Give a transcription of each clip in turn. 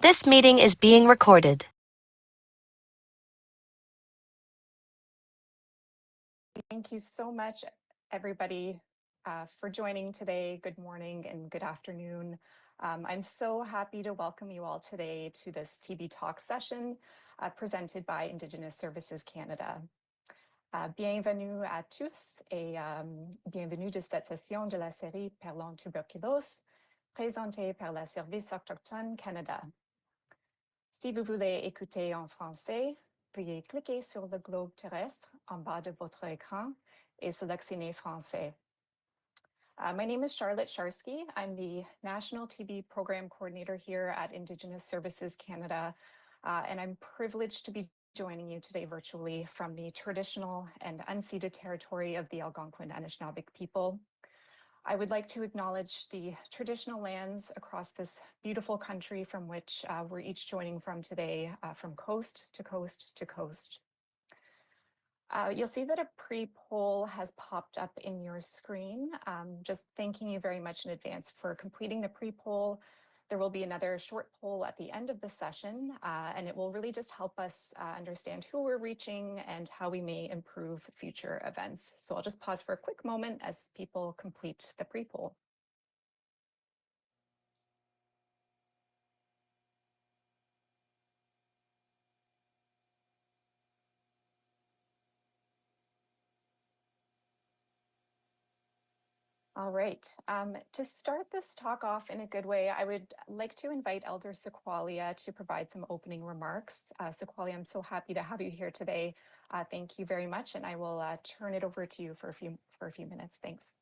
This meeting is being recorded. Thank you so much, everybody, for joining today. Good morning and good afternoon. I'm so happy to welcome you all today to this TB Talk session presented by Indigenous Services Canada. Bienvenue à tous et bienvenue de cette session de la série Parlons tuberculose présentée par le Service autochtone Canada. Si vous voulez écouter en français, veuillez cliquer sur le globe terrestre en bas de votre écran et sélectionner français. My name is Charlotte Sharsky. I'm the National TB Program Coordinator here at Indigenous Services Canada, and I'm privileged to be joining you today virtually from the traditional and unceded territory of the Algonquin Anishinaabe people. I would like to acknowledge the traditional lands across this beautiful country from which we're each joining from today, from coast to coast to coast. You'll see that a pre-poll has popped up in your screen. Just thanking you very much in advance for completing the pre-poll. There will be another short poll at the end of the session, and it will really just help us understand who we're reaching and how we may improve future events. So I'll just pause for a quick moment as people complete the pre-poll. All right, to start this talk off in a good way, I would like to invite Elder Sequalia to provide some opening remarks. Sequalia, I'm so happy to have you here today. Thank you very much, and I will turn it over to you for a few minutes. Thanks.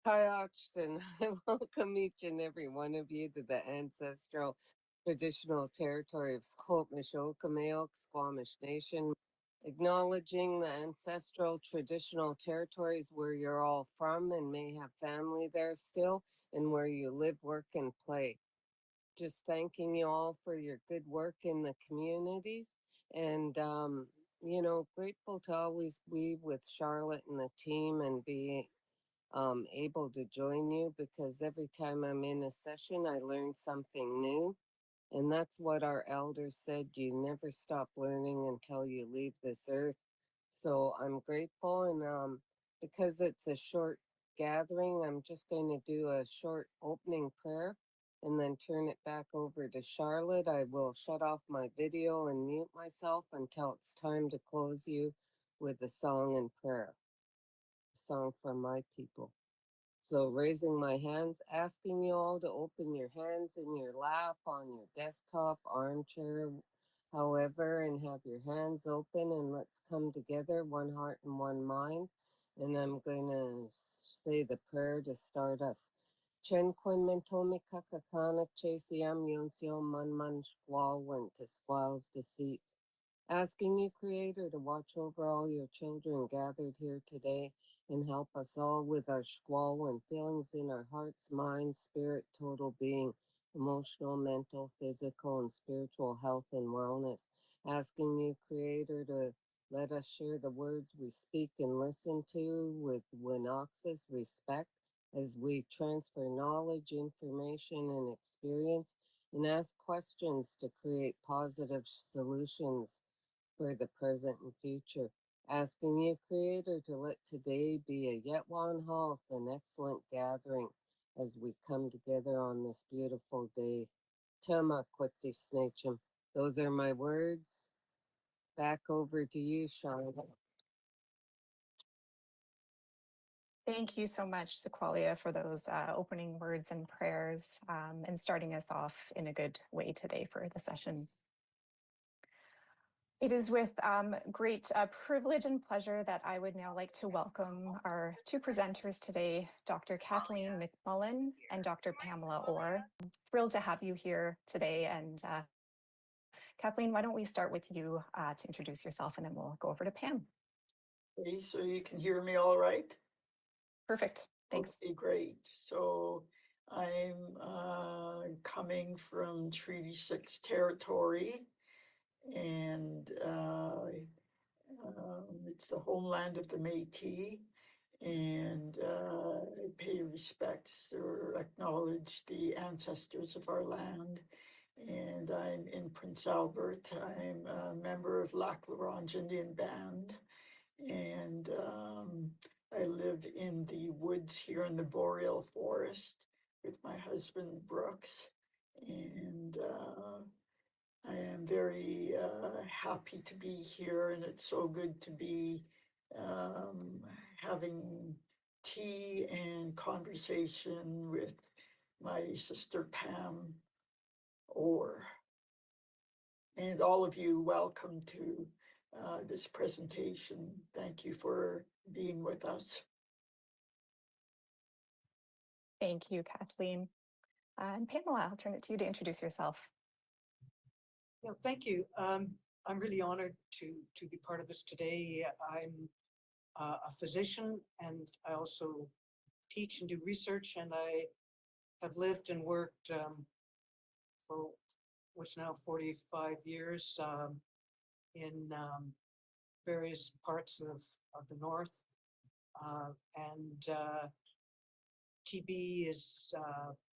Hi, Austin. I welcome each and every one of you to the ancestral traditional territory of Squamish, Ocomayoke, Squamish Nation, acknowledging the ancestral traditional territories where you're all from and may have family there still, and where you live, work, and play. Just thanking you all for your good work in the communities, and grateful to always be with Charlotte and the team and be able to join you, because every time I'm in a session, I learn something new. And that's what our elders said, you never stop learning until you leave this earth. So I'm grateful. And because it's a short gathering, I'm just going to do a short opening prayer and then turn it back over to Charlotte. I will shut off my video and mute myself until it's time to close you with a song and prayer, a song for my people. So raising my hands, asking you all to open your hands in your lap, on your desktop, armchair, however, and have your hands open, and let's come together, one heart and one mind. And I'm going to say the prayer to start us. Chen Quinn Mentomi Kakakanak Chasiam Yonsio Man Squall went to squalls deceits. Asking you, Creator, to watch over all your children gathered here today and help us all with our squall and feelings in our hearts, mind, spirit, total being, emotional, mental, physical, and spiritual health and wellness. Asking you, Creator, to let us share the words we speak and listen to with Winoxus respect as we transfer knowledge, information, and experience and ask questions to create positive solutions for the present and future. Asking you, Creator, to let today be a yet one health and excellent gathering as we come together on this beautiful day. Tama Quetzi Snachum. Those are my words. Back over to you, Charlotte. Thank you so much, Sequalia, for those opening words and prayers and starting us off in a good way today for the session. It is with great privilege and pleasure that I would now like to welcome our two presenters today, Dr. Kathleen McMullin and Dr. Pamela Orr. Thrilled to have you here today. And Kathleen, why don't we start with you to introduce yourself, and then we'll go over to Pam. Okay, so you can hear me all right? Perfect. Thanks. Okay, great. So I'm coming from Treaty 6 territory, and it's the homeland of the Métis, and I pay respects or acknowledge the ancestors of our land and I'm in Prince Albert. I'm a member of Lac La Ronge Indian Band, and I live in the woods here in the boreal forest with my husband Brooks, and I am very happy to be here, and it's so good to be um, having tea and conversation with my sister Pam Orr. And all of you, welcome to this presentation. Thank you for being with us. Thank you, Kathleen. And Pamela, I'll turn it to you to introduce yourself. Yeah, thank you. I'm really honored to be part of this today. I'm a physician, and I also teach and do research, and I have lived and worked for what's now 45 years in various parts of the North. And TB is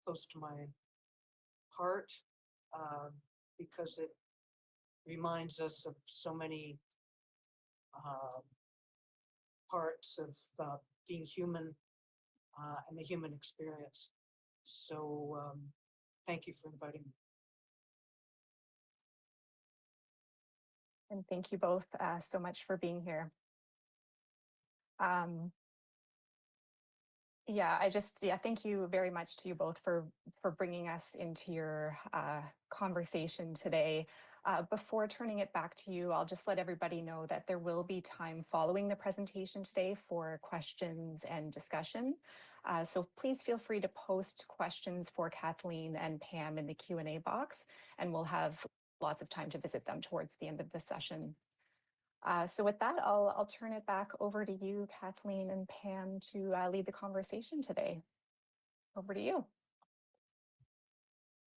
close to my heart because it reminds us of so many parts of being human and the human experience. So thank you for inviting me. And thank you both so much for being here. Thank you very much to you both for bringing us into your conversation today. Before turning it back to you, I'll just let everybody know that there will be time following the presentation today for questions and discussion. So please feel free to post questions for Kathleen and Pam in the Q&A box, and we'll have lots of time to visit them towards the end of the session. So with that, I'll turn it back over to you, Kathleen and Pam, to lead the conversation today. Over to you.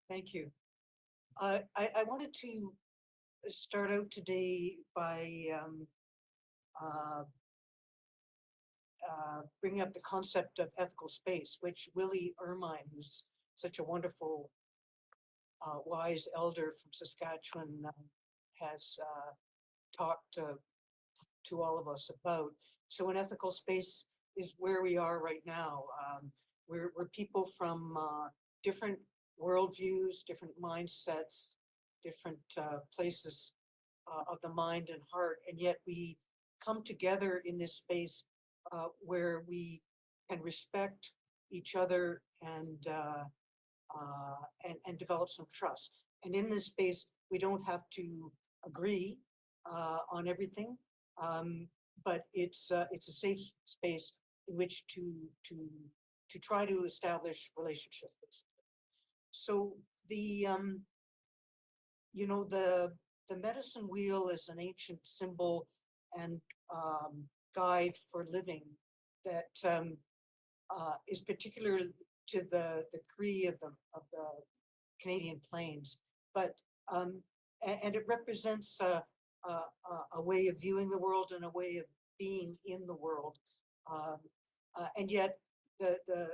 Thank you. I wanted to start out today by bringing up the concept of ethical space, which Willie Ermine, who's such a wonderful, wise elder from Saskatchewan, has talked to all of us about. So an ethical space is where we are right now. We're people from different worldviews, different mindsets, different places of the mind and heart, and yet we come together in this space where we can respect each other and develop some trust. And in this space, we don't have to agree on everything, but it's a safe space in which to try to establish relationships. So the the medicine wheel is an ancient symbol and guide for living that is particular to the Cree of the Canadian Plains, but and it represents a way of viewing the world and a way of being in the world, and yet the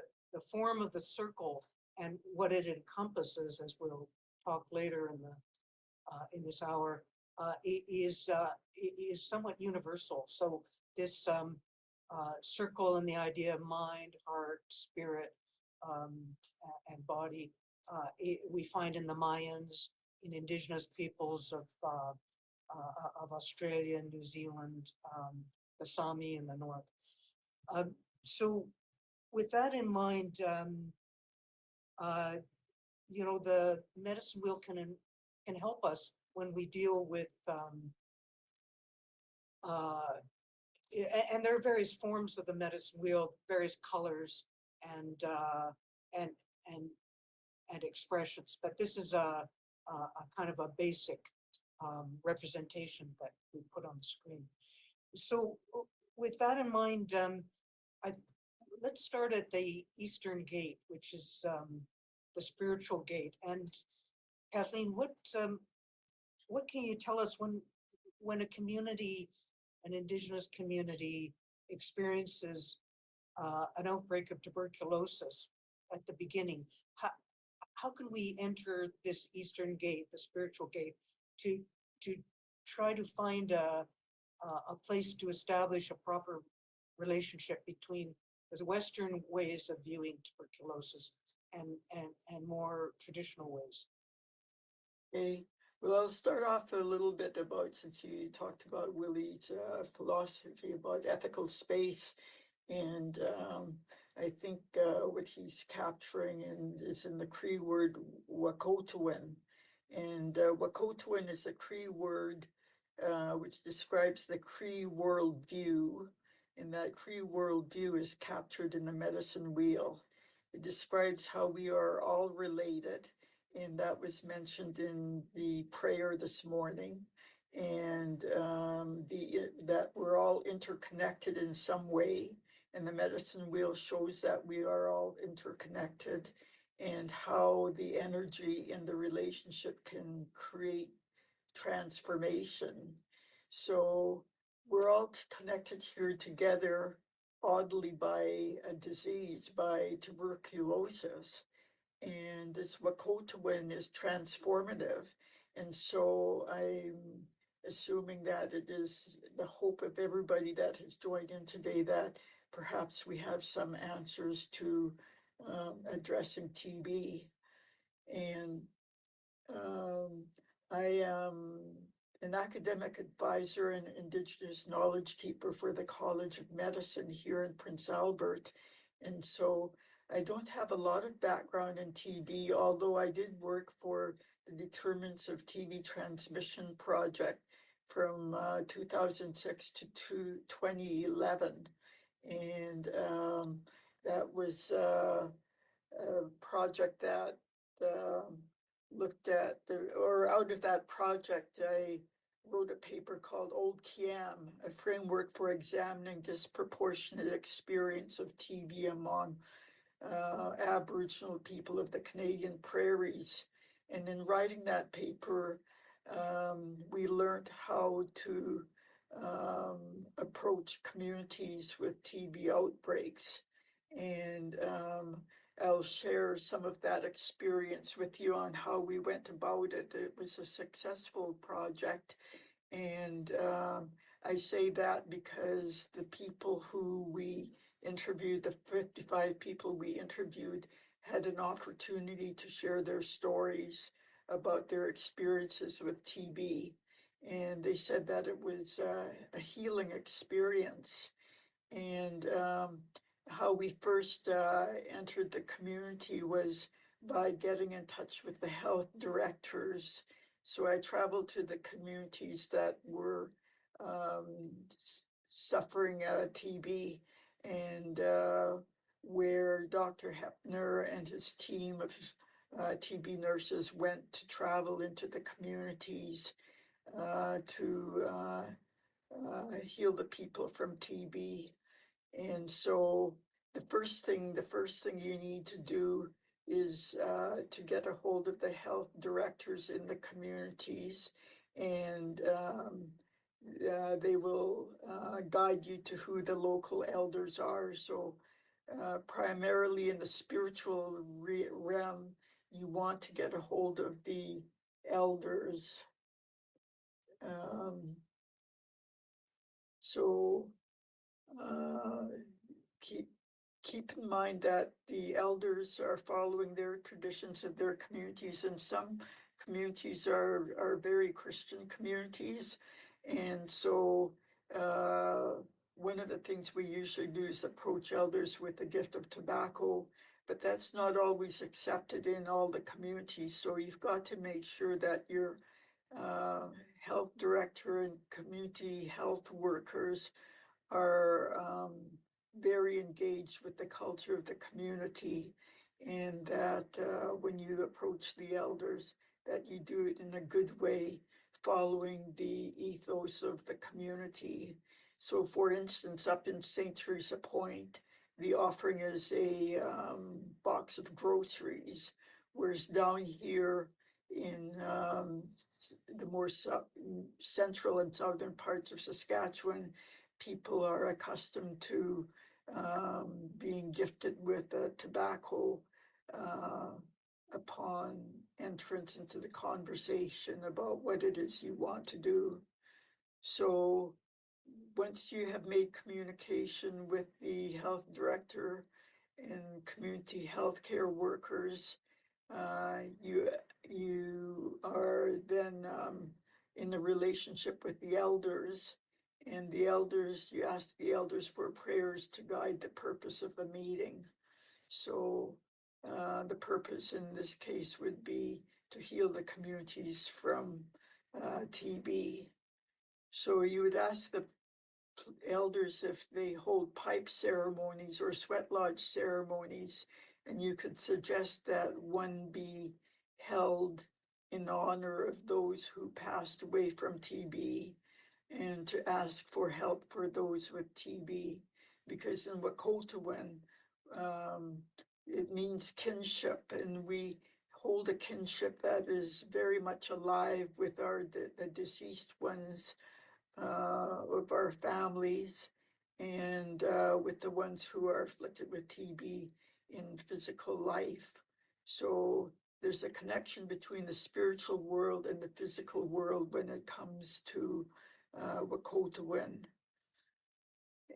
form of the circle and what it encompasses, as we'll talk later in this hour, is somewhat universal. So this circle and the idea of mind, heart, spirit, and body, we find in the Mayans, in Indigenous peoples of Australia, New Zealand, the Sami in the north. So with that in mind, the medicine wheel can help us when we deal with and there are various forms of the medicine wheel, various colors and expressions, but this is a kind of a basic representation that we put on the screen. So with that in mind, let's start at the Eastern Gate, which is the spiritual gate. And Kathleen, what can you tell us when a community, an Indigenous community, experiences an outbreak of tuberculosis at the beginning? how can we enter this Eastern gate, the spiritual gate, to try to find a place to establish a proper relationship between the Western ways of viewing tuberculosis and more traditional ways. Okay, well, I'll start off a little bit about, since you talked about Willie's philosophy about ethical space, and I think what he's capturing is in the Cree word Wakotowin, and Wakotowin is a Cree word which describes the Cree worldview, and that Cree worldview is captured in the medicine wheel. It describes how we are all related, and that was mentioned in the prayer this morning, and that we're all interconnected in some way, and the medicine wheel shows that we are all interconnected, and how the energy in the relationship can create transformation. So we're all connected here together, oddly, by a disease, by tuberculosis. And this Wakotowin is transformative. And so I'm assuming that it is the hope of everybody that has joined in today that perhaps we have some answers to addressing TB. And I am an academic advisor and Indigenous knowledge keeper for the College of Medicine here in Prince Albert. And so I don't have a lot of background in TB, although I did work for the Determinants of TB Transmission Project from 2006 to 2011. And that was a project that looked at, or out of that project, I wrote a paper called Old Kiam, a framework for examining disproportionate experience of TB among Aboriginal people of the Canadian prairies. And in writing that paper, we learned how to approach communities with TB outbreaks. And I'll share some of that experience with you on how we went about it. It was a successful project. And I say that because the people who we interviewed, the 55 people we interviewed, had an opportunity to share their stories about their experiences with TB. And they said that it was a healing experience. And how we first entered the community was by getting in touch with the health directors. So I traveled to the communities that were suffering TB, and where Dr. Hepner and his team of TB nurses went to travel into the communities to heal the people from TB. And so the first thing you need to do is to get a hold of the health directors in the communities, and they will guide you to who the local elders are. So primarily in the spiritual realm, you want to get a hold of the elders. So keep in mind that the elders are following their traditions of their communities, and some communities are very Christian communities. And so one of the things we usually do is approach elders with the gift of tobacco, but that's not always accepted in all the communities. So you've got to make sure that your health director and community health workers are very engaged with the culture of the community, and that when you approach the elders, that you do it in a good way, following the ethos of the community. So for instance, up in St. Teresa Point, the offering is a box of groceries, whereas down here in the more central and southern parts of Saskatchewan, people are accustomed to being gifted with a tobacco upon entrance into the conversation about what it is you want to do. So once you have made communication with the health director and community healthcare workers, you are then in a relationship with the elders, and the elders, you ask the elders for prayers to guide the purpose of the meeting. So the purpose in this case would be to heal the communities from TB. So you would ask the elders if they hold pipe ceremonies or sweat lodge ceremonies, and you could suggest that one be held in honor of those who passed away from TB, and to ask for help for those with TB, because in Wekotowin, it means kinship, and we hold a kinship that is very much alive with the deceased ones of our families, and with the ones who are afflicted with TB in physical life. So there's a connection between the spiritual world and the physical world when it comes to Wekotowin.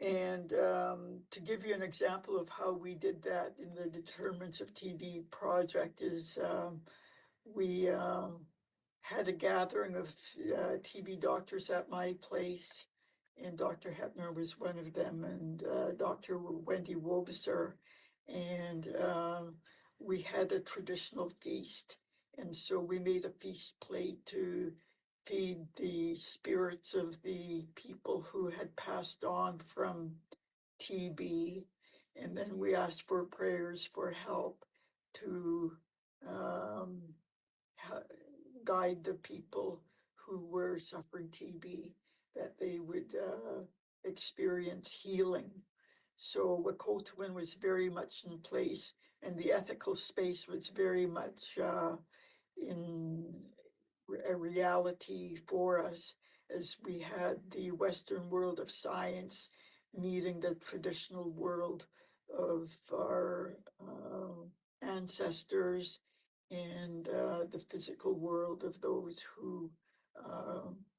And to give you an example of how we did that in the Determinants of TB project is we had a gathering of TB doctors at my place, and Dr. Hepner was one of them, and Dr. Wendy Wobeser, and we had a traditional feast. And so we made a feast plate to feed the spirits of the people who had passed on from TB. And then we asked for prayers for help to um, guide the people who were suffering TB, that they would experience healing. So Wekotowin was very much in place, and the ethical space was very much in a reality for us, as we had the Western world of science meeting the traditional world of our ancestors, and the physical world of those who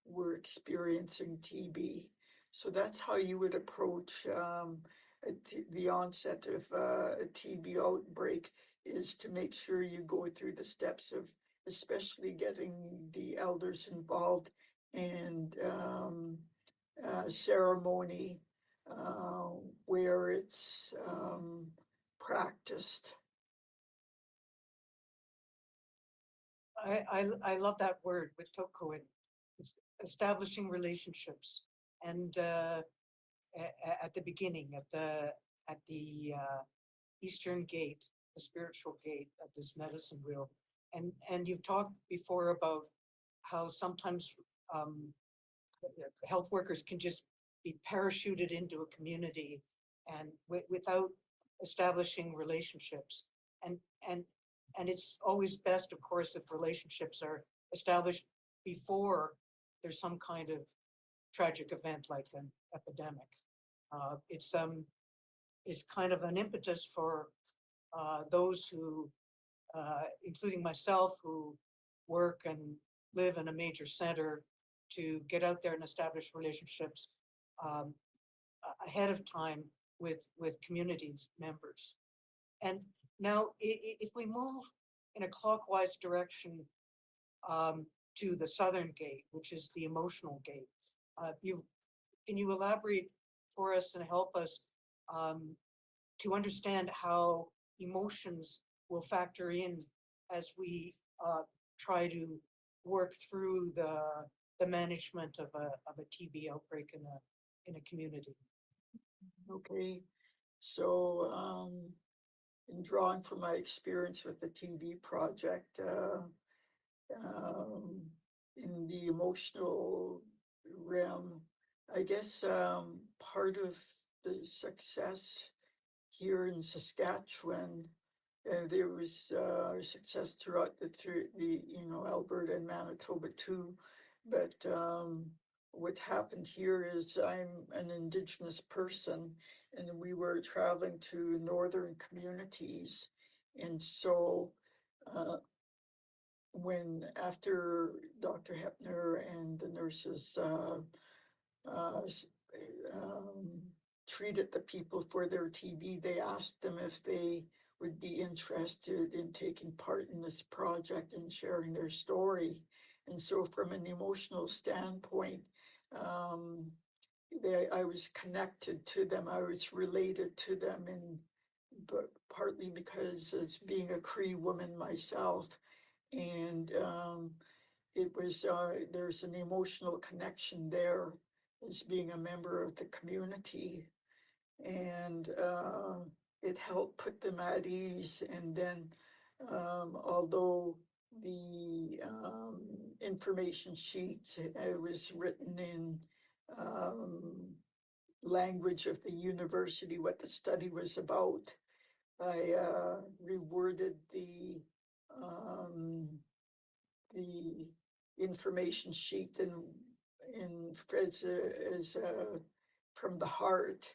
were experiencing TB. So that's how you would approach the onset of a TB outbreak, is to make sure you go through the steps of especially getting the elders involved, and ceremony where it's practiced. I love that word with Tokoin, establishing relationships, and at the beginning, at the eastern gate, the spiritual gate of this medicine wheel, and you've talked before about how sometimes health workers can just be parachuted into a community and without establishing relationships, and and and it's always best, of course, if relationships are established before there's some kind of tragic event like an epidemic. It's kind of an impetus for those who, including myself, who work and live in a major center, to get out there and establish relationships um, ahead of time with communities members. And now, if we move in a clockwise direction to the southern gate, which is the emotional gate, can you elaborate for us and help us to understand how emotions will factor in as we try to work through the management of a TB outbreak in a community? Okay, so in drawing from my experience with the TB project, um, in the emotional realm, I guess part of the success here in Saskatchewan, there was success throughout the Alberta and Manitoba too, but what happened here is I'm an Indigenous person, and we were traveling to northern communities, and so when after Dr. Hepner and the nurses uh, treated the people for their TB, they asked them if they would be interested in taking part in this project and sharing their story. And so from an emotional standpoint, I was connected to them. I was related to them, and but partly because as being a Cree woman myself, and it was there's an emotional connection there as being a member of the community, and it helped put them at ease. And then, although the information sheet was written in language of the university, what the study was about, I reworded um, the information sheet in as from the heart.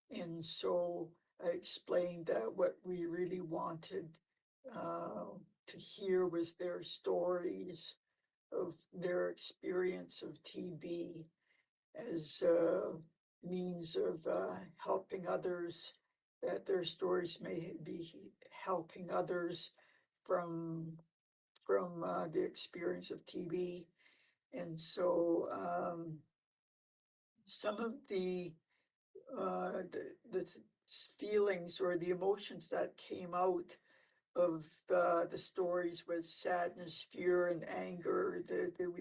And so I explained that what we really wanted to hear was their stories of their experience of TB as a means of helping others, that their stories may be helping others from the experience of TB. And so some of the feelings or the emotions that came out of the stories was sadness, fear, and anger.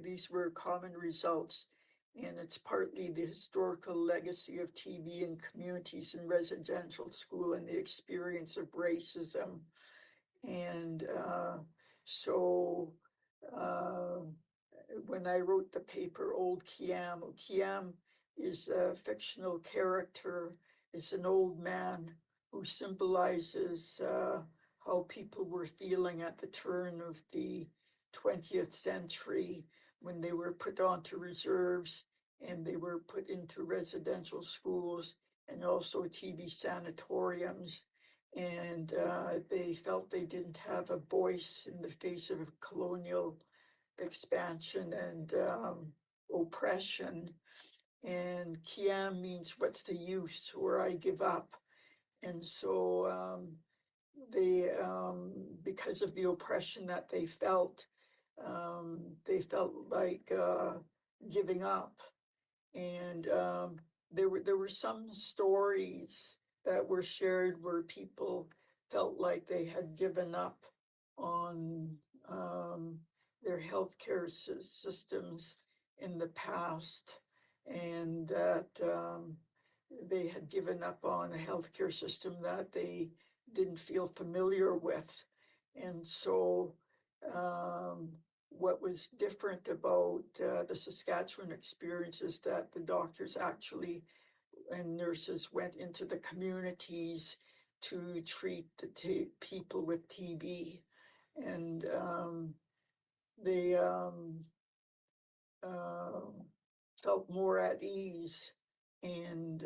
These were common results. And it's partly the historical legacy of TB in communities and residential school and the experience of racism. And so uh, when I wrote the paper, Old Kiam, Kiam is a fictional character. It's an old man who symbolizes how people were feeling at the turn of the 20th century when they were put onto reserves and they were put into residential schools and also TB sanatoriums. And they felt they didn't have a voice in the face of colonial expansion and oppression. And Kiam means what's the use, or I give up. And so because of the oppression that they felt like giving up. And there were some stories that were shared where people felt like they had given up on um, their healthcare systems in the past, and that they had given up on a healthcare system that they didn't feel familiar with. And so what was different about the Saskatchewan experience is that the doctors actually and nurses went into the communities to treat the people with TB, and they uh, felt more at ease. And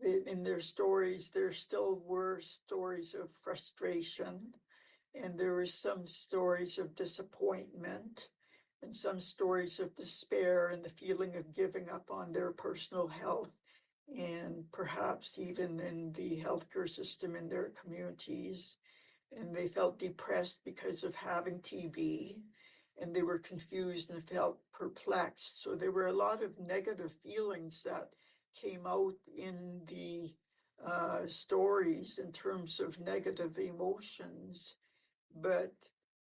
in their stories, there still were stories of frustration, and there were some stories of disappointment and some stories of despair and the feeling of giving up on their personal health and perhaps even in the healthcare system in their communities. And they felt depressed because of having TB, and they were confused and felt perplexed. So there were a lot of negative feelings that came out in the stories in terms of negative emotions. But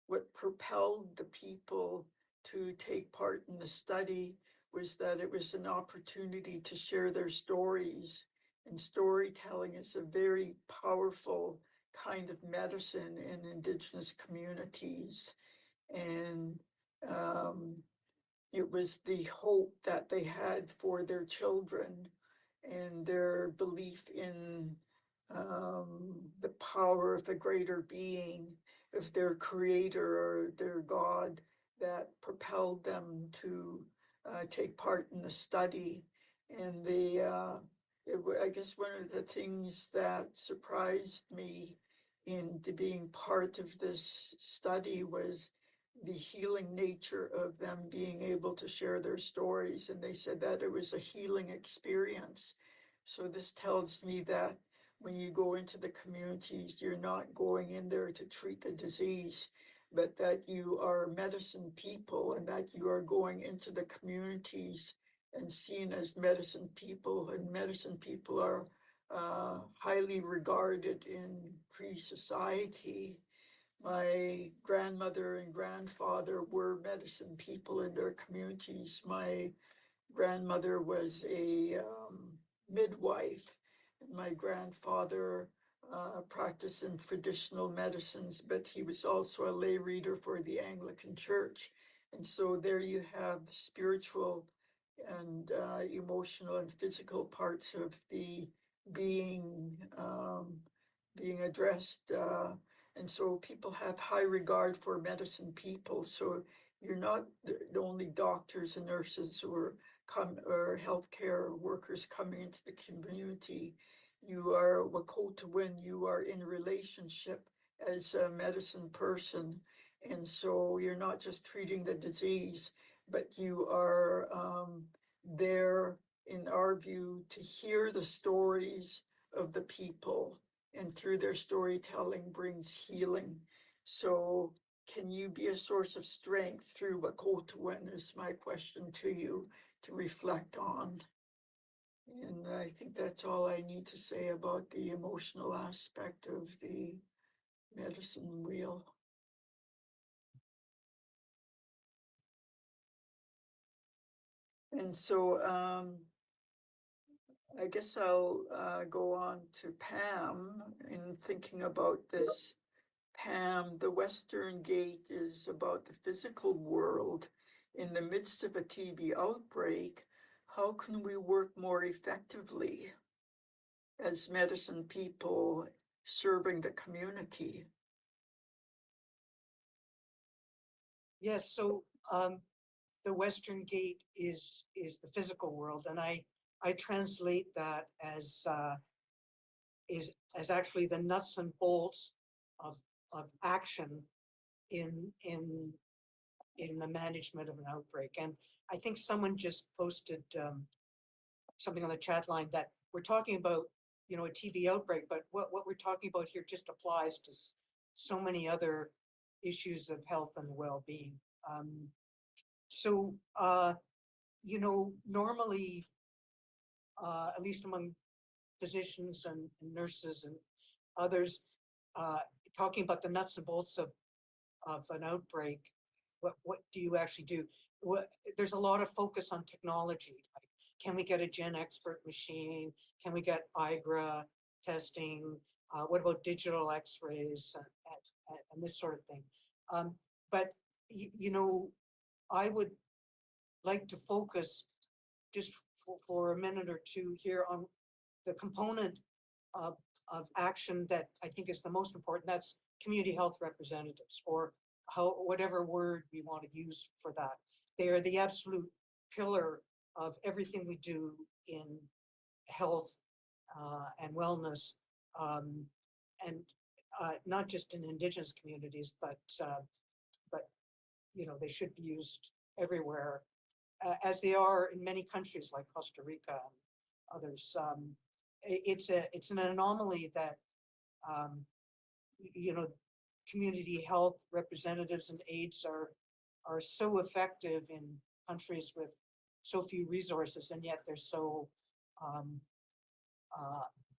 what propelled the people to take part in the study was that it was an opportunity to share their stories. And storytelling is a very powerful kind of medicine in Indigenous communities. And um, it was the hope that they had for their children and their belief in the power of a greater being, of their creator or their God, that propelled them to take part in the study. And I guess one of the things that surprised me into being part of this study was the healing nature of them being able to share their stories. And they said that it was a healing experience. So this tells me that when you go into the communities, you're not going in there to treat the disease, but that you are medicine people and that you are going into the communities and seen as medicine people, and medicine people are highly regarded in Cree society. My grandmother and grandfather were medicine people in their communities. My grandmother was a midwife, and my grandfather practiced in traditional medicines, but he was also a lay reader for the Anglican Church. And so there you have spiritual and emotional and physical parts of the being being addressed. And so people have high regard for medicine people. So you're not the only doctors and nurses or healthcare workers coming into the community. You are Wakotawin, you are in relationship as a medicine person. And so you're not just treating the disease, but you are there, in our view, to hear the stories of the people, and through their storytelling brings healing. So can you be a source of strength through Wakotawin is my question to you to reflect on. And I think that's all I need to say about the emotional aspect of the medicine wheel. And so I guess I'll go on to Pam in thinking about this. Pam, the Western Gate is about the physical world. In the midst of a TB outbreak, how can we work more effectively as medicine people serving the community? Yes, so the Western Gate is the physical world, and I translate that as actually the nuts and bolts of action in the management of an outbreak. And I think someone just posted something on the chat line that we're talking about, you know, a TB outbreak, but what we're talking about here just applies to so many other issues of health and well-being. So, you know, normally, at least among physicians and nurses and others, talking about the nuts and bolts of an outbreak, what do you actually do? There's a lot of focus on technology. Like, can we get a Gen Expert machine? Can we get IGRA testing? What about digital X-rays and this sort of thing? But you know, I would like to focus just for a minute or two here on the component of action that I think is the most important. That's community health representatives, or whatever word we want to use for that. They are the absolute pillar of everything we do in health and wellness, and not just in Indigenous communities, but you know, they should be used everywhere, as they are in many countries like Costa Rica and others. It's an anomaly that you know, community health representatives and aides are so effective in countries with so few resources, and yet they're so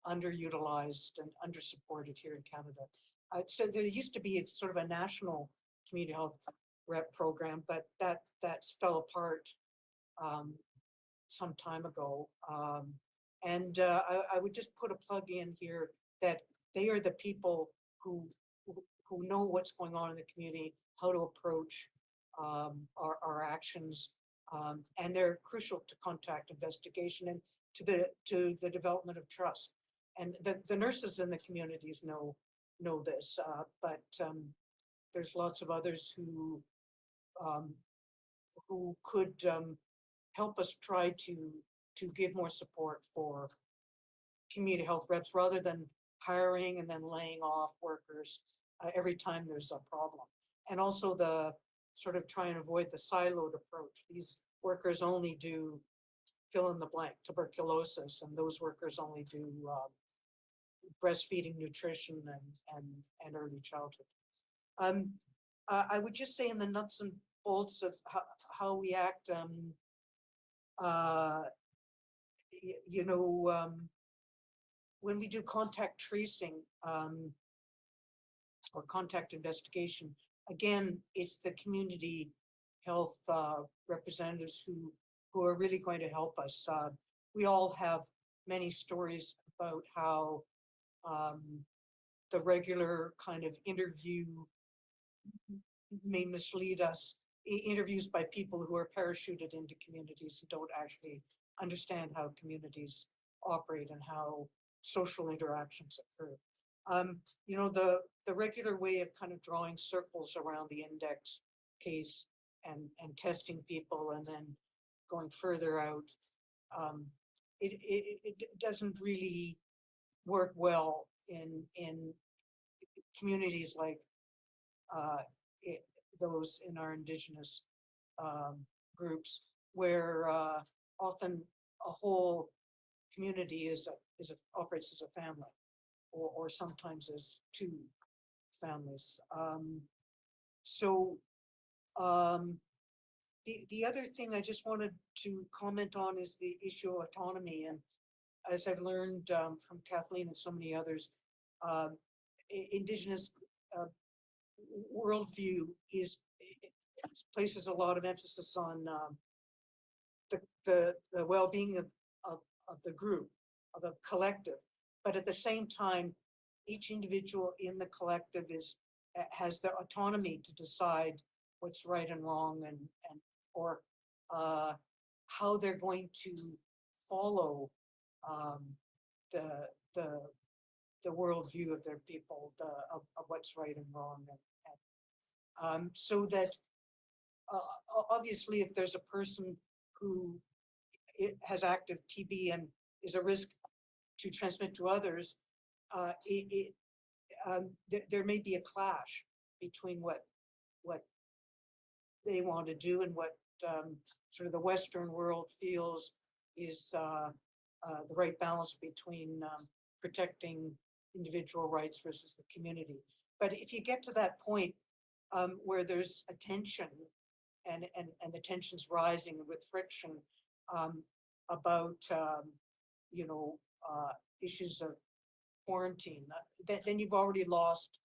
underutilized and undersupported here in Canada. So there used to be sort of a national community health rep program, but that fell apart some time ago. And I would just put a plug in here that they are the people who know what's going on in the community, how to approach our actions, and they're crucial to contact investigation and to the development of trust. And the nurses in the communities know this, but there's lots of others who could help us try to give more support for community health reps rather than hiring and then laying off workers every time there's a problem. And also the sort of try and avoid the siloed approach. These workers only do fill in the blank, tuberculosis, and those workers only do breastfeeding, nutrition, and early childhood. I would just say in the nuts and bolts of how we act, when we do contact tracing or contact investigation, again, it's the community health representatives who are really going to help us. We all have many stories about how the regular kind of interview may mislead us. Interviews by people who are parachuted into communities and don't actually understand how communities operate and how social interactions occur. The regular way of kind of drawing circles around the index case and testing people and then going further out, it doesn't really work well in communities like those in our Indigenous groups, where often a whole community operates as a family, or sometimes as two families. The other thing I just wanted to comment on is the issue of autonomy. And as I've learned from Kathleen and so many others, Indigenous worldview places a lot of emphasis on the well-being of the group, of the collective. But at the same time, each individual in the collective has the autonomy to decide what's right and wrong, or how they're going to follow the worldview of their people, of what's right and wrong, so that obviously, if there's a person who has active TB and is a risk to transmit to others, there may be a clash between what they want to do and what sort of the Western world feels is the right balance between protecting individual rights versus the community. But if you get to that point where there's a tension and the tension's rising with friction about issues of quarantine, then you've already lost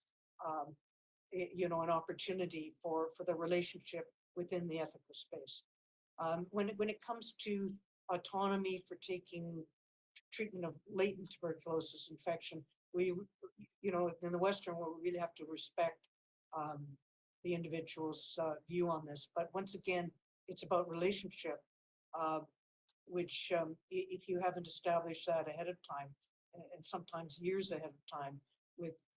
an opportunity for the relationship within the ethical space. When it comes to autonomy for taking treatment of latent tuberculosis infection, we in the Western world, we really have to respect the individual's view on this. But once again, it's about relationship, which if you haven't established that ahead of time, and sometimes years ahead of time,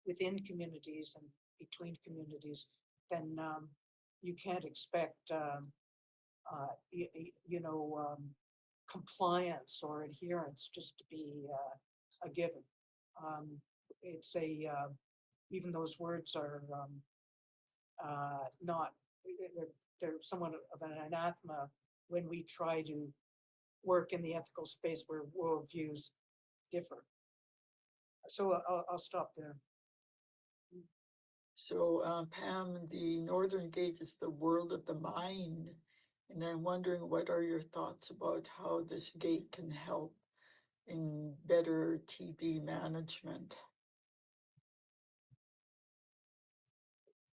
within communities and between communities, then you can't expect compliance or adherence just to be a given. It's even those words are not, they're somewhat of an anathema when we try to work in the ethical space where worldviews differ. So I'll stop there. So Pam, the Northern Gate is the world of the mind. And I'm wondering, what are your thoughts about how this gate can help in better TB management?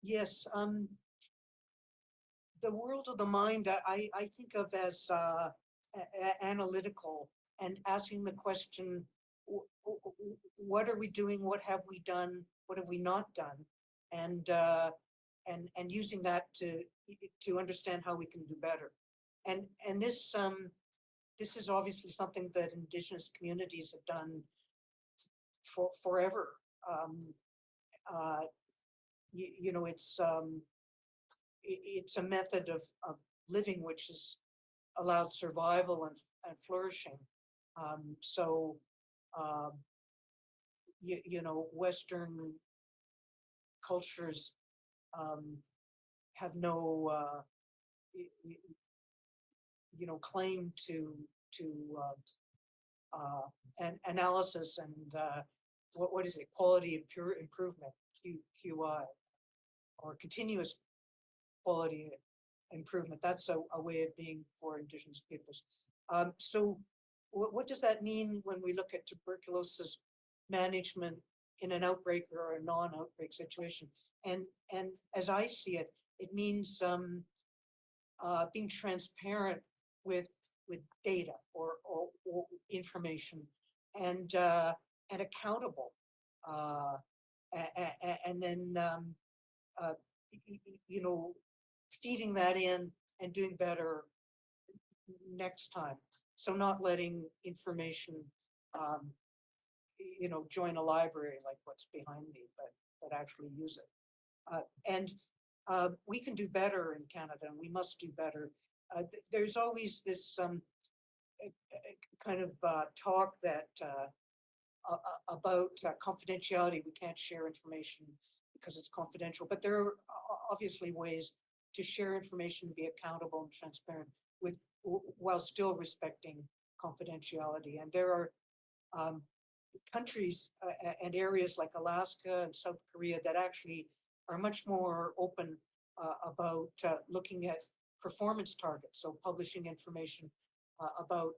Yes, the world of the mind, I think of as analytical, and asking the question, what are we doing? What have we done? What have we not done? And using that to understand how we can do better. And this is obviously something that Indigenous communities have done forever. It's a method of living which has allowed survival and flourishing. Western cultures have no claim to an analysis and what is it, quality and pure improvement, QI, or continuous quality improvement. That's a way of being for Indigenous peoples. So what does that mean when we look at tuberculosis management in an outbreak or a non-outbreak situation? And as I see it, it means being transparent with data or information and accountable, and then feeding that in and doing better next time. So not letting information join a library like what's behind me, but actually use it. And we can do better in Canada, and we must do better. There's always this kind of talk that about confidentiality. We can't share information because it's confidential, but there are obviously ways to share information, be accountable and transparent while still respecting confidentiality. And there are countries and areas like Alaska and South Korea that actually are much more open about looking at performance targets. So publishing information about,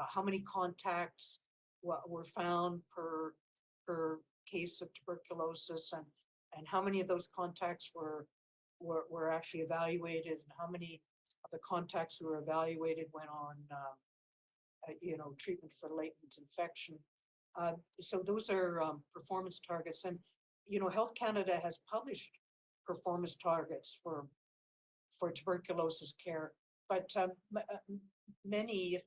how many contacts were found per case of tuberculosis, and how many of those contacts were actually evaluated, and how many of the contacts who were evaluated went on, treatment for latent infection. So those are performance targets, and Health Canada has published performance targets for tuberculosis care, but many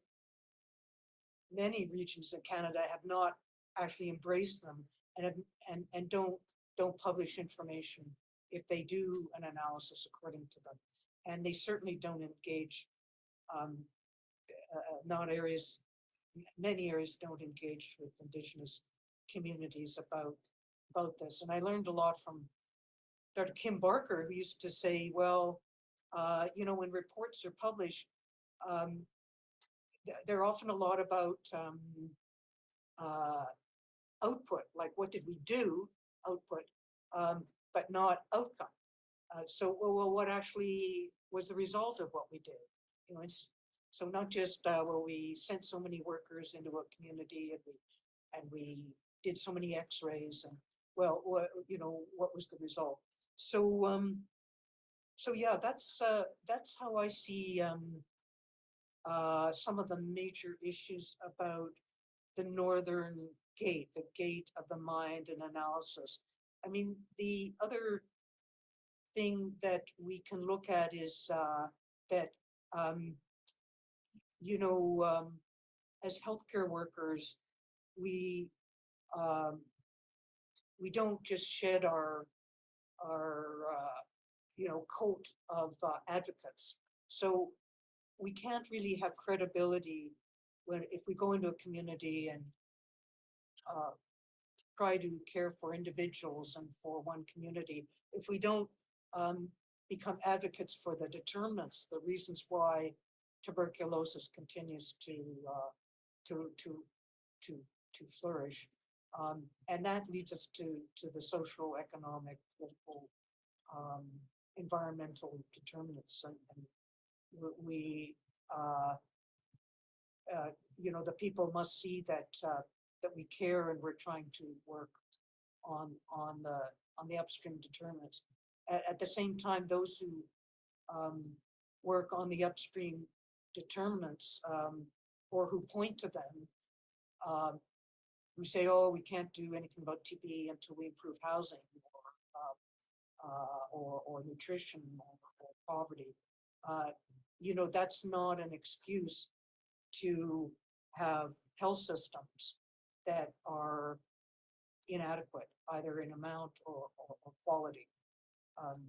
regions in Canada have not actually embraced them and don't publish information if they do an analysis according to them, and they certainly don't engage. Many areas don't engage with Indigenous communities about this. And I learned a lot from Dr. Kim Barker, who used to say, well, when reports are published, they're often a lot about output, like what did we do, output, but not outcome. So, well, what actually was the result of what we did? So not just, we sent so many workers into a community and we did so many X-rays, and well, what was the result? So, yeah, that's how I see some of the major issues about the Northern Gate, the gate of the mind and analysis. I mean, the other thing that we can look at is that, as healthcare workers, we don't just shed our coat of advocates. So we can't really have credibility if we go into a community and try to care for individuals and for one community, if we don't become advocates for the determinants, the reasons why tuberculosis continues to flourish, and that leads us to the social, economic, political, environmental determinants, and we the people must see that we care and we're trying to work on the upstream determinants. At the same time, those who work on the upstream determinants, or who point to them, who say, oh, we can't do anything about TB until we improve housing or nutrition or poverty. That's not an excuse to have health systems that are inadequate, either in amount or quality.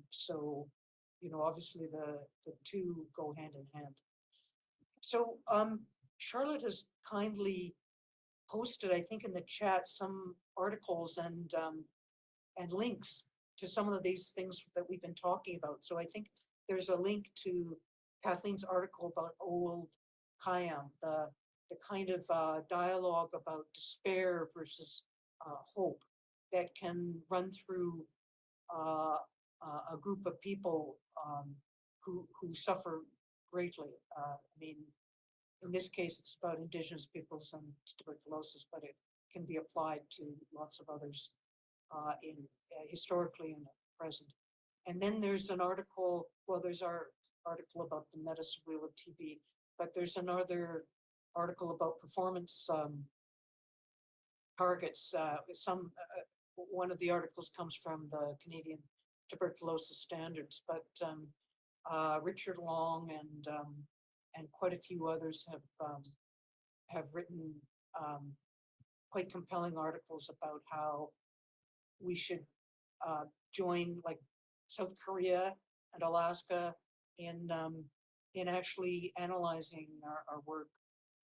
So, obviously the two go hand in hand. So Charlotte has kindly posted, I think, in the chat some articles and links to some of these things that we've been talking about. So I think there's a link to Kathleen's article about old Kayam, the kind of dialogue about despair versus hope that can run through a group of people who suffer greatly. I mean, in this case, it's about Indigenous peoples and tuberculosis, but it can be applied to lots of others in historically and present. And then there's an article, well, there's our article about the medicine wheel of TB, but there's another article about performance targets. One of the articles comes from the Canadian tuberculosis standards, but Richard Long and quite a few others have written quite compelling articles about how we should join, like, South Korea and Alaska in actually analyzing our work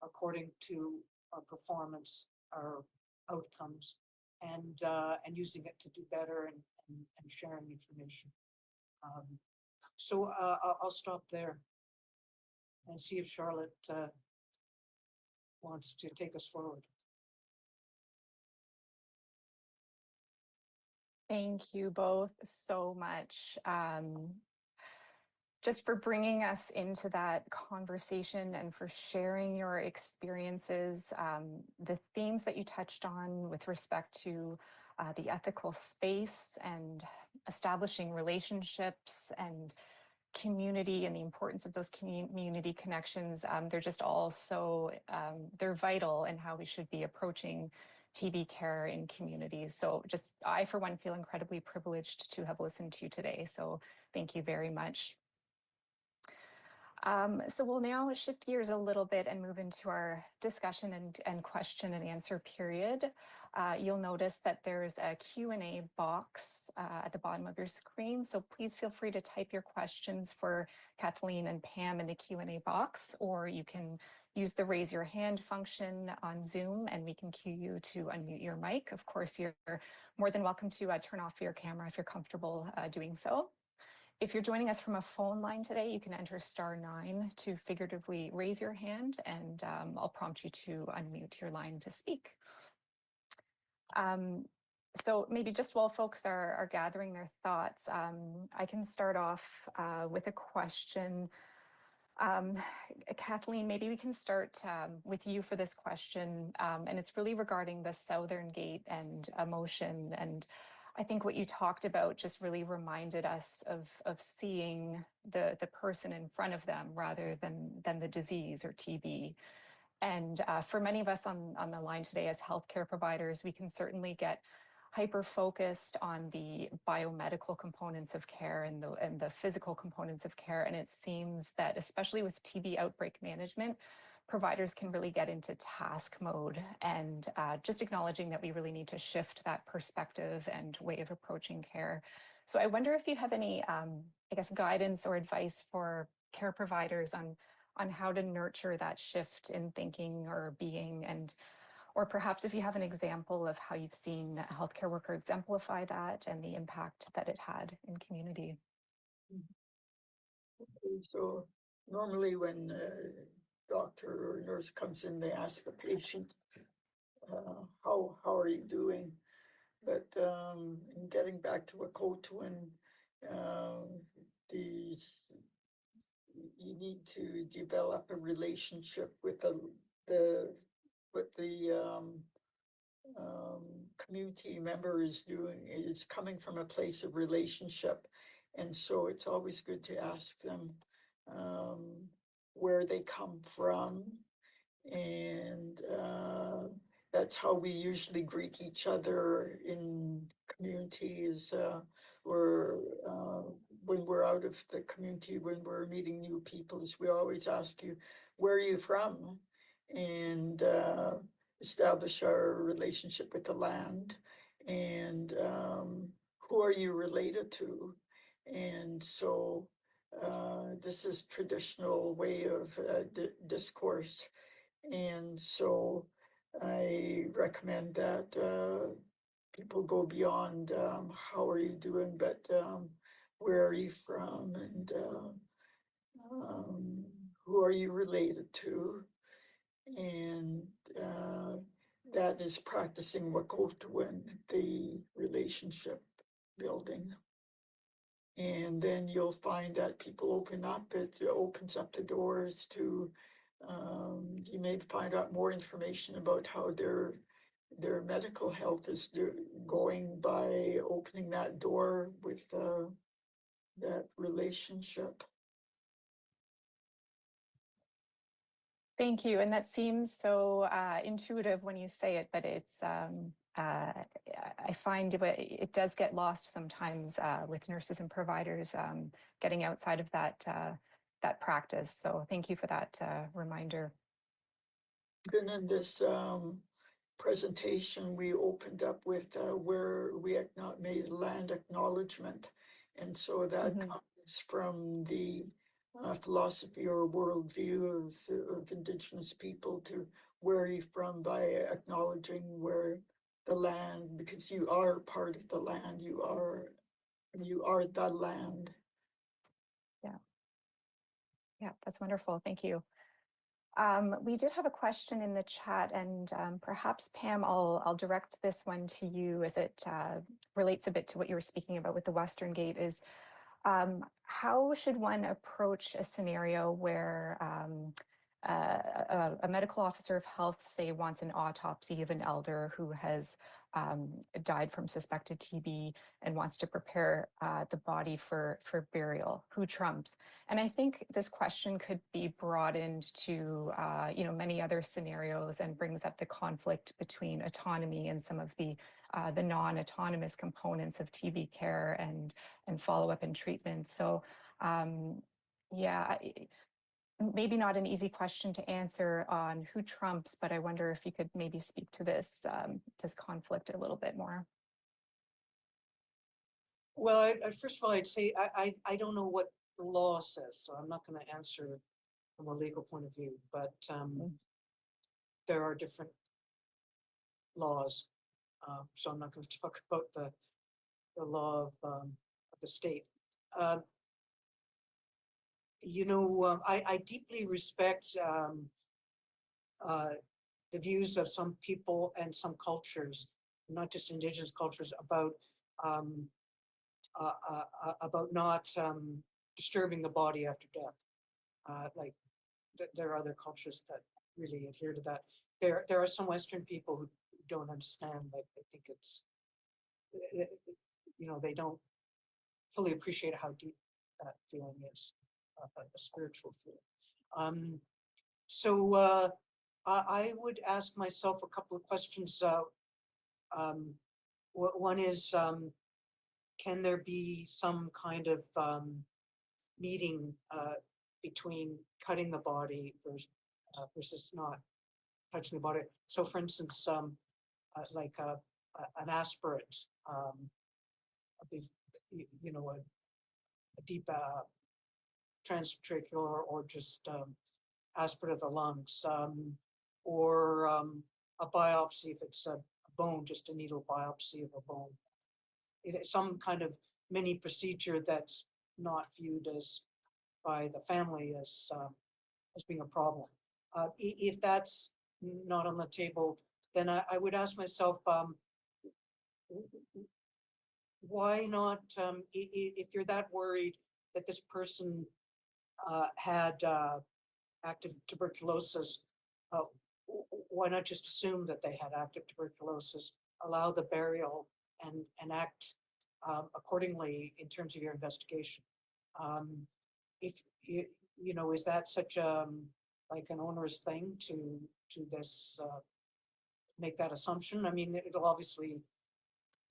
according to our performance, our outcomes, and using it to do better and sharing information. So I'll stop there and see if Charlotte wants to take us forward. Thank you both so much. Just for bringing us into that conversation and for sharing your experiences, the themes that you touched on with respect to the ethical space and establishing relationships and community and the importance of those community connections. They're just all so, they're vital in how we should be approaching TB care in communities. So just, I for one feel incredibly privileged to have listened to you today. So thank you very much. So we'll now shift gears a little bit and move into our discussion and question and answer period. You'll notice that there's a Q&A box at the bottom of your screen. So please feel free to type your questions for Kathleen and Pam in the Q&A box, or you can use the raise your hand function on Zoom and we can cue you to unmute your mic. Of course, you're more than welcome to turn off your camera if you're comfortable doing so. If you're joining us from a phone line today, you can enter *9 to figuratively raise your hand, and I'll prompt you to unmute your line to speak. So maybe just while folks are gathering their thoughts, I can start off with a question. Kathleen, maybe we can start with you for this question, and it's really regarding the Southern Gate and emotion. And I think what you talked about just really reminded us of seeing the person in front of them rather than the disease or TB. And for many of us on the line today as healthcare providers, we can certainly get hyper-focused on the biomedical components of care and the physical components of care. And it seems that especially with TB outbreak management, providers can really get into task mode, and just acknowledging that we really need to shift that perspective and way of approaching care. So I wonder if you have any, I guess, guidance or advice for care providers on how to nurture that shift in thinking or being, or perhaps if you have an example of how you've seen a healthcare worker exemplify that and the impact that it had in community. Okay, so normally when doctor or nurse comes in, they ask the patient, how are you doing? But in getting back to what Cotuan, you need to develop a relationship with the community member is doing. It's coming from a place of relationship, and so it's always good to ask them where they come from, and that's how we usually greet each other in communities. When we're out of the community, when we're meeting new people, is we always ask you, where are you from? And establish our relationship with the land, and who are you related to? And so this is traditional way of discourse. And so I recommend that people go beyond how are you doing, but where are you from, and who are you related to, and that is practicing Wakotwin, the relationship building. And then you'll find that people open up, it opens up the doors to, you may find out more information about how their medical health is going by opening that door with that relationship. Thank you. And that seems so intuitive when you say it, but it's, I find it does get lost sometimes with nurses and providers getting outside of that, that practice. So thank you for that reminder. Then in this presentation, we opened up with where we made land acknowledgement. And so that comes from the philosophy or worldview of Indigenous people to where are you from by acknowledging where the land, because you are part of the land, you are the land. Yeah, that's wonderful. Thank you. We did have a question in the chat, and perhaps Pam, I'll direct this one to you as it relates a bit to what you were speaking about with the Western Gate. Is how should one approach a scenario where a medical officer of health, say, wants an autopsy of an elder who has died from suspected TB and wants to prepare the body for burial? Who trumps? And I think this question could be broadened to many other scenarios and brings up the conflict between autonomy and some of the non-autonomous components of TB care and follow-up and treatment. So yeah, maybe not an easy question to answer on who trumps, but I wonder if you could maybe speak to this this conflict a little bit more. Well, first of all, I'd say I don't know what the law says, so I'm not going to answer from a legal point of view, but there are different laws, so I'm not going to talk about the law of the state. I deeply respect the views of some people and some cultures, not just Indigenous cultures, about not disturbing the body after death. Like there are other cultures that really adhere to that. There are some Western people who don't understand. Like they think it's, they don't fully appreciate how deep that feeling is, a spiritual feeling. So I would ask myself a couple of questions. One is, can there be some kind of meeting between cutting the body versus not touching the body? So for instance, like an aspirate, a deep transtracheal or just aspirate of the lungs, or a biopsy if it's a bone, just a needle biopsy of a bone. Some kind of mini procedure that's not viewed as by the family as being a problem. If that's not on the table, then I would ask myself, why not, if you're that worried that this person had active tuberculosis, why not just assume that they had active tuberculosis, allow the burial, and act accordingly in terms of your investigation? If is that such like an onerous thing to this make that assumption? I mean, it'll obviously,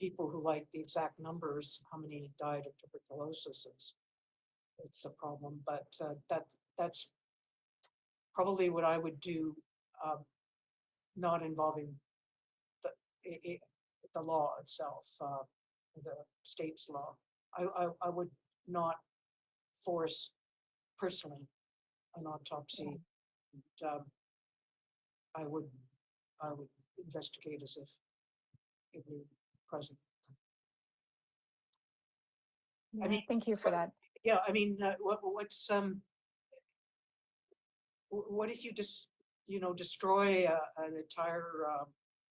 people who like the exact numbers, how many died of tuberculosis, it's a problem, but that's probably what I would do, not involving the law itself, the state's law. I would not force personally an autopsy. I would I would investigate as if it were present. Yeah, I mean, thank you for that. yeah, I mean, what if you just, destroy an entire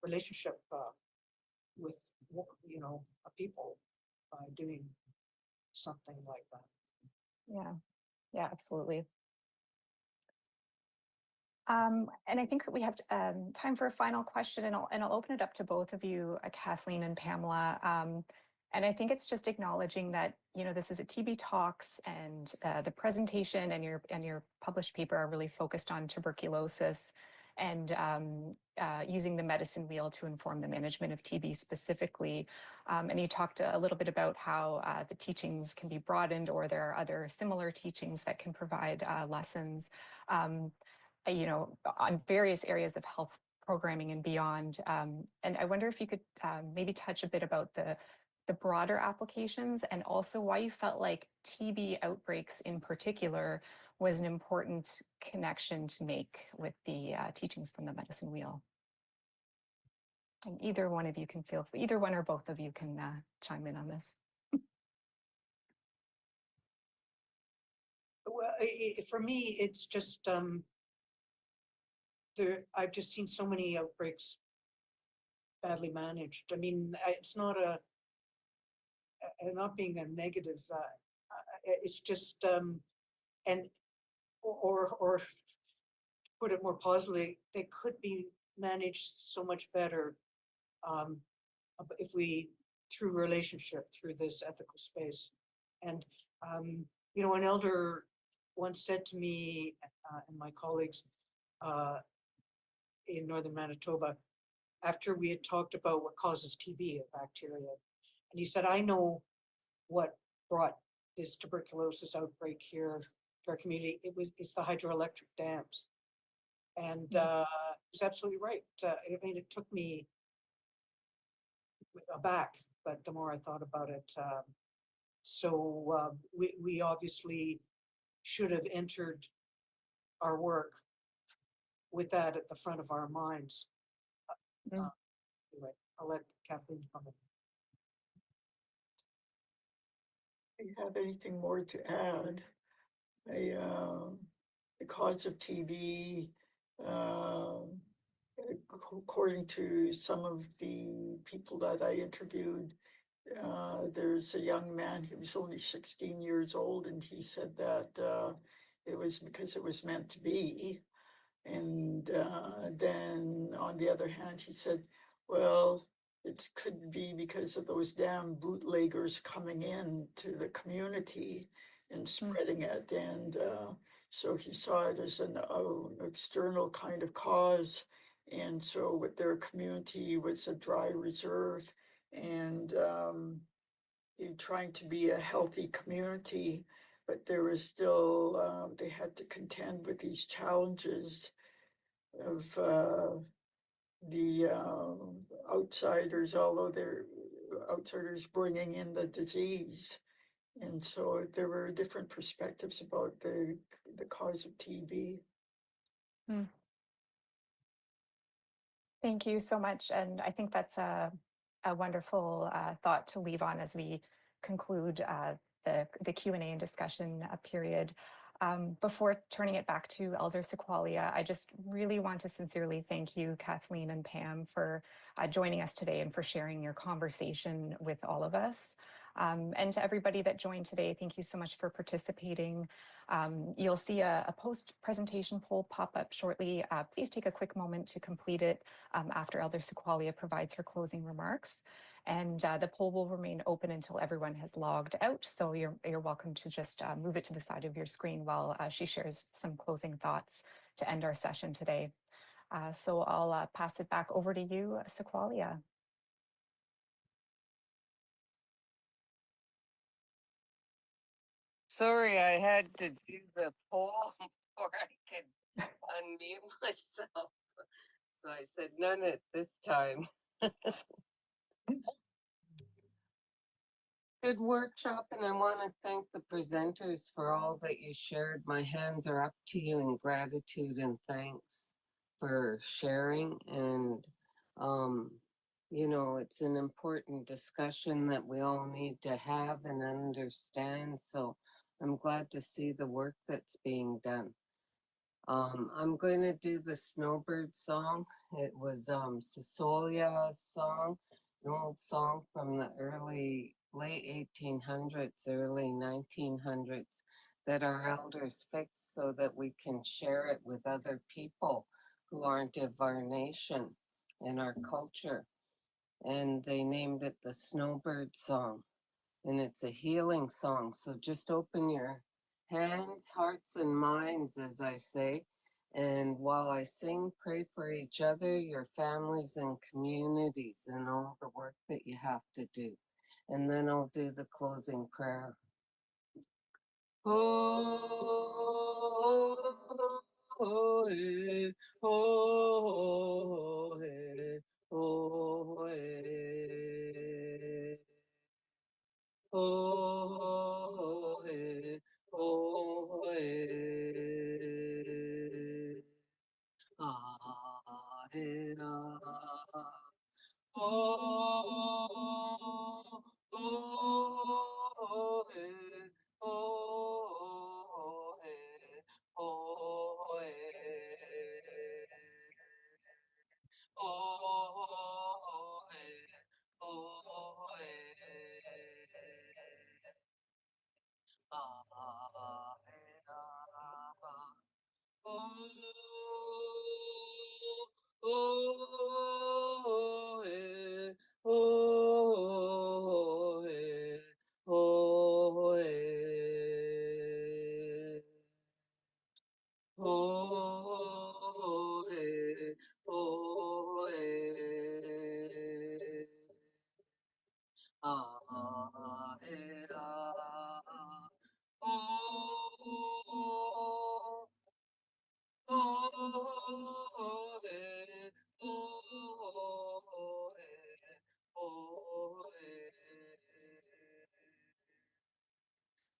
relationship with, a people by doing something like that? Yeah, yeah, absolutely. And I think we have time for a final question, and I'll open it up to both of you, Kathleen and Pamela. And I think it's just acknowledging that this is a TB Talks, and the presentation and your published paper are really focused on tuberculosis and using the medicine wheel to inform the management of TB specifically. And you talked a little bit about how the teachings can be broadened, or there are other similar teachings that can provide lessons. On various areas of health programming and beyond. And I wonder if you could maybe touch a bit about the broader applications, and also why you felt like TB outbreaks in particular was an important connection to make with the teachings from the medicine wheel. And either one of you can either one or both of you can chime in on this. Well, for me, it's just I've just seen so many outbreaks badly managed. I mean, it's not not being a negative. It's just and or put it more positively, they could be managed so much better if we through relationship, through this ethical space. And an elder once said to me and my colleagues in northern Manitoba, after we had talked about what causes TB, a bacteria, and he said, I know what brought this tuberculosis outbreak here to our community. It's the hydroelectric dams. And he was absolutely right. I mean, it took me aback, but the more I thought about it, we obviously should have entered our work with that at the front of our minds. Anyway, I'll let Kathleen comment. Do you have anything more to add? The cause of TB, according to some of the people that I interviewed, there's a young man, he was only 16 years old, and he said that it was because it was meant to be. And then on the other hand, he said, well, it could be because of those damn bootleggers coming in to the community and spreading it. And so he saw it as an external kind of cause. And so with their community was a dry reserve, and trying to be a healthy community, but there was still, they had to contend with these challenges of the outsiders, although they're outsiders bringing in the disease. And so there were different perspectives about the cause of TB. Thank you so much. And I think that's a wonderful thought to leave on as we conclude the Q&A and discussion period. Before turning it back to Elder Sequoia, I just really want to sincerely thank you, Kathleen and Pam, for joining us today and for sharing your conversation with all of us. And to everybody that joined today, thank you so much for participating. You'll see a post-presentation poll pop up shortly. Please take a quick moment to complete it after Elder Sequoia provides her closing remarks. And the poll will remain open until everyone has logged out. So you're welcome to just move it to the side of your screen while she shares some closing thoughts to end our session today. So I'll pass it back over to you, Sequoia. Sorry, I had to do the poll before I could unmute myself. So I said none at this time. Good workshop, and I want to thank the presenters for all that you shared. My hands are up to you in gratitude and thanks. for sharing. And, it's an important discussion that we all need to have and understand. So I'm glad to see the work that's being done. I'm going to do the Snowbird song. It was Sisolia's song, an old song from the late 1800s, early 1900s, that our elders fixed so that we can share it with other people who aren't of our nation and our culture. And they named it the Snowbird song. And it's a healing song. So just open your hands, hearts, and minds, as I say. And while I sing, pray for each other, your families, and communities, and all the work that you have to do. And then I'll do the closing prayer. Oh, oh, eh, oh, eh, oh, eh. Oh, eh, oh, eh. Ah, eh, ah. Oh, oh, eh, oh, eh, oh, eh. Oh, eh, oh, eh. Ah, eh, ah. Oh, eh, oh, eh, oh, eh. Oh, eh, oh, eh. Ah, eh, ah. Oh, oh, eh, oh, eh, oh, eh.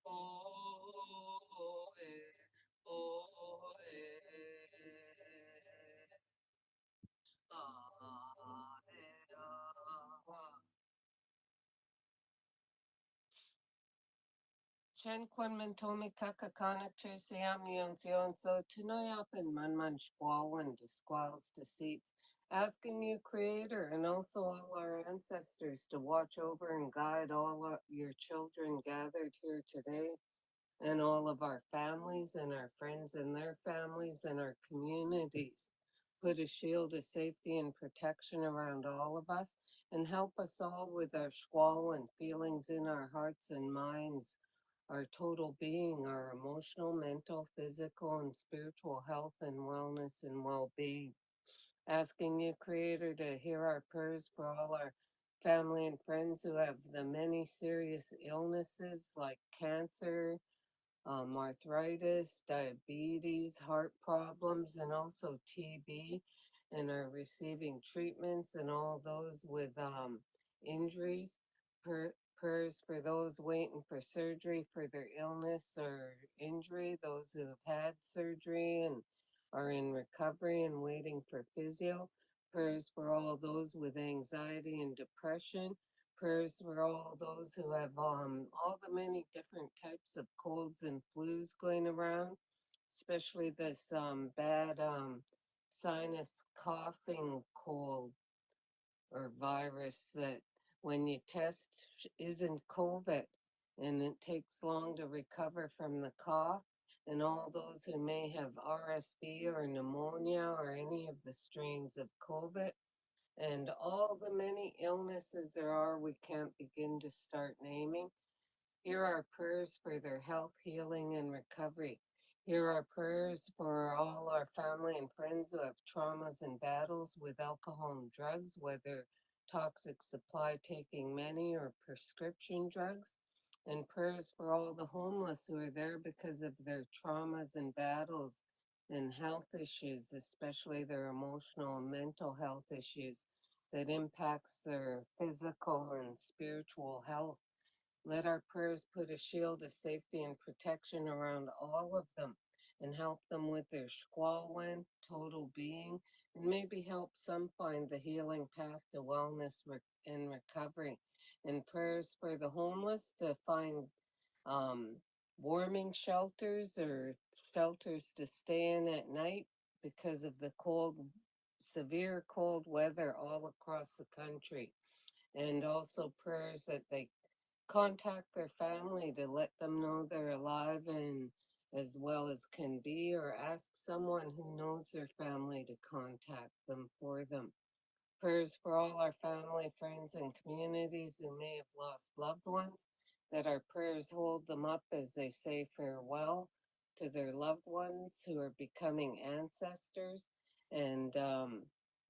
Oh, eh, oh, eh. Ah, eh, ah. Chen Quan Mentomi Kakakana Tersiam Yon so Tunoyap and Manman Squalwan to squalls to seats, asking you, Creator, and also all our ancestors to watch over and guide all your children gathered here today, and all of our families and our friends and their families and our communities. Put a shield of safety and protection around all of us and help us all with our squall and feelings in our hearts and minds, our total being, our emotional, mental, physical, and spiritual health and wellness and well being. Asking you, Creator, to hear our prayers for all our family and friends who have the many serious illnesses like cancer, arthritis, diabetes, heart problems, and also TB, and are receiving treatments, and all those with injuries. Prayers for those waiting for surgery for their illness or injury, those who have had surgery and are in recovery and waiting for physio. Prayers for all those with anxiety and depression. Prayers for all those who have all the many different types of colds and flus going around, especially this bad sinus coughing cold or virus that when you test isn't COVID, and it takes long to recover from the cough. And all those who may have RSV or pneumonia or any of the strains of COVID, and all the many illnesses there are we can't begin to start naming. Hear our prayers for their health, healing, and recovery. Hear our prayers for all our family and friends who have traumas and battles with alcohol and drugs, whether toxic supply taking many or prescription drugs. And prayers for all the homeless who are there because of their traumas and battles and health issues, especially their emotional and mental health issues that impacts their physical and spiritual health. Let our prayers put a shield of safety and protection around all of them and help them with their squalwen, total being, and maybe help some find the healing path to wellness and recovery. And prayers for the homeless to find um, warming shelters or shelters to stay in at night because of the severe cold weather all across the country. And also prayers that they contact their family to let them know they're alive and as well as can be, or ask someone who knows their family to contact them for them. Prayers for all our family, friends, and communities who may have lost loved ones, that our prayers hold them up as they say farewell to their loved ones who are becoming ancestors, and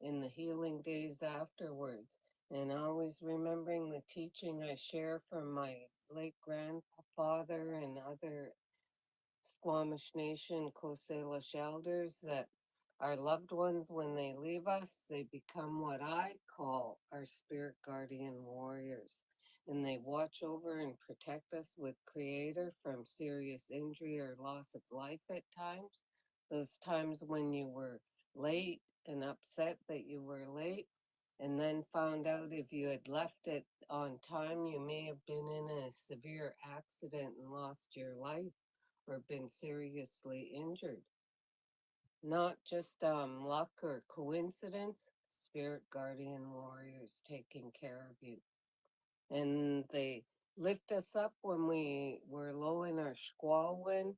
in the healing days afterwards. And always remembering the teaching I share from my late grandfather and other Squamish Nation Coast Salish elders, that our loved ones, when they leave us, they become what I call our spirit guardian warriors. And they watch over and protect us with Creator from serious injury or loss of life at times. Those times when you were late and upset that you were late, and then found out if you had left it on time, you may have been in a severe accident and lost your life or been seriously injured. Not just luck or coincidence, spirit guardian warriors taking care of you. And they lift us up when we were low in our squall wind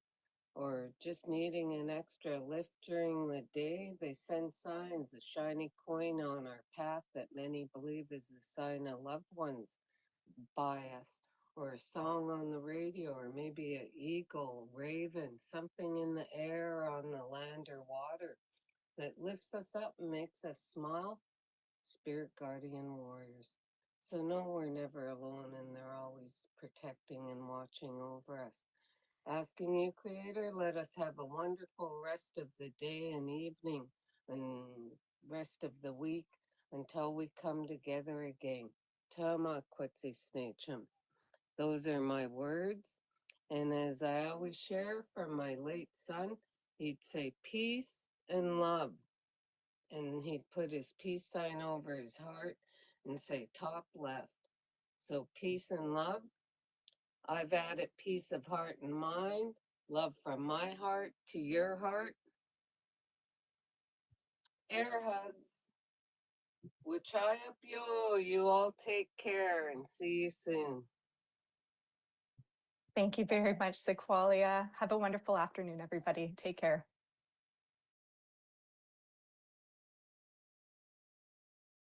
or just needing an extra lift during the day. They send signs, a shiny coin on our path that many believe is a sign of loved ones by us, or a song on the radio, or maybe an eagle, raven, something in the air, on the land or water that lifts us up and makes us smile. Spirit guardian warriors. So no, we're never alone, and they're always protecting and watching over us. Asking you, Creator, let us have a wonderful rest of the day and evening and rest of the week until we come together again. Tama Quetzi Snachum. Those are my words. And as I always share from my late son, he'd say peace and love. And he'd put his peace sign over his heart and say top left. So peace and love. I've added peace of heart and mind, love from my heart to your heart. Air hugs. Which I up yo. You all take care and see you soon. Thank you very much, Sequoia. Have a wonderful afternoon, everybody. Take care.